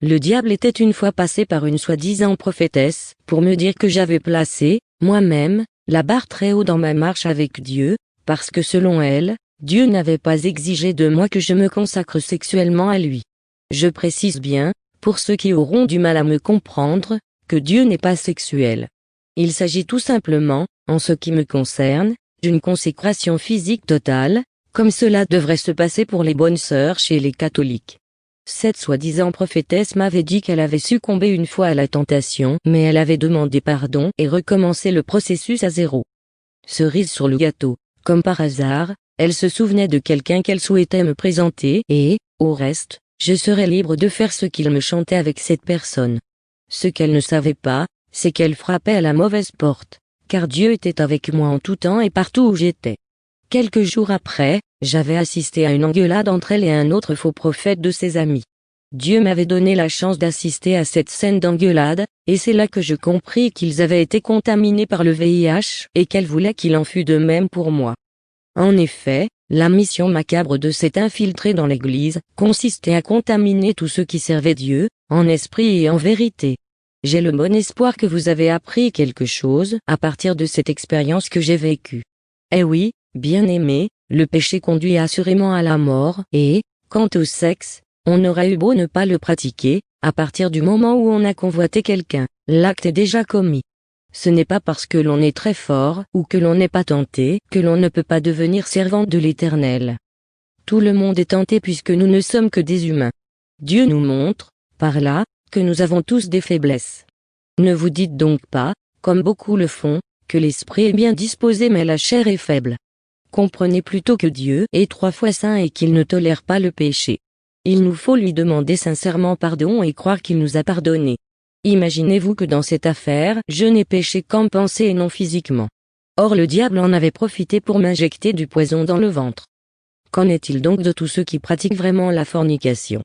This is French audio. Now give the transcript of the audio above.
le diable était une fois passé par une soi-disant prophétesse, pour me dire que j'avais placé, moi-même, la barre très haut dans ma marche avec Dieu, parce que selon elle, Dieu n'avait pas exigé de moi que je me consacre sexuellement à lui. Je précise bien, pour ceux qui auront du mal à me comprendre, que Dieu n'est pas sexuel. Il s'agit tout simplement, en ce qui me concerne, d'une consécration physique totale, comme cela devrait se passer pour les bonnes sœurs chez les catholiques. Cette soi-disant prophétesse m'avait dit qu'elle avait succombé une fois à la tentation, mais elle avait demandé pardon et recommencé le processus à zéro. Cerise sur le gâteau, comme par hasard, elle se souvenait de quelqu'un qu'elle souhaitait me présenter et, au reste, je serais libre de faire ce qu'il me chantait avec cette personne. Ce qu'elle ne savait pas, c'est qu'elle frappait à la mauvaise porte, car Dieu était avec moi en tout temps et partout où j'étais. Quelques jours après, j'avais assisté à une engueulade entre elle et un autre faux prophète de ses amis. Dieu m'avait donné la chance d'assister à cette scène d'engueulade, et c'est là que je compris qu'ils avaient été contaminés par le VIH et qu'elle voulait qu'il en fût de même pour moi. En effet, la mission macabre de cet infiltré dans l'Église consistait à contaminer tous ceux qui servaient Dieu, en esprit et en vérité. J'ai le bon espoir que vous avez appris quelque chose à partir de cette expérience que j'ai vécue. Eh oui, bien-aimés, le péché conduit assurément à la mort, et, quant au sexe, on aurait eu beau ne pas le pratiquer, à partir du moment où on a convoité quelqu'un, l'acte est déjà commis. Ce n'est pas parce que l'on est très fort ou que l'on n'est pas tenté que l'on ne peut pas devenir servante de l'Éternel. Tout le monde est tenté puisque nous ne sommes que des humains. Dieu nous montre, par là, que nous avons tous des faiblesses. Ne vous dites donc pas, comme beaucoup le font, que l'esprit est bien disposé mais la chair est faible. Comprenez plutôt que Dieu est 3 fois saint et qu'il ne tolère pas le péché. Il nous faut lui demander sincèrement pardon et croire qu'il nous a pardonné. Imaginez-vous que dans cette affaire, je n'ai péché qu'en pensée et non physiquement. Or le diable en avait profité pour m'injecter du poison dans le ventre. Qu'en est-il donc de tous ceux qui pratiquent vraiment la fornication ?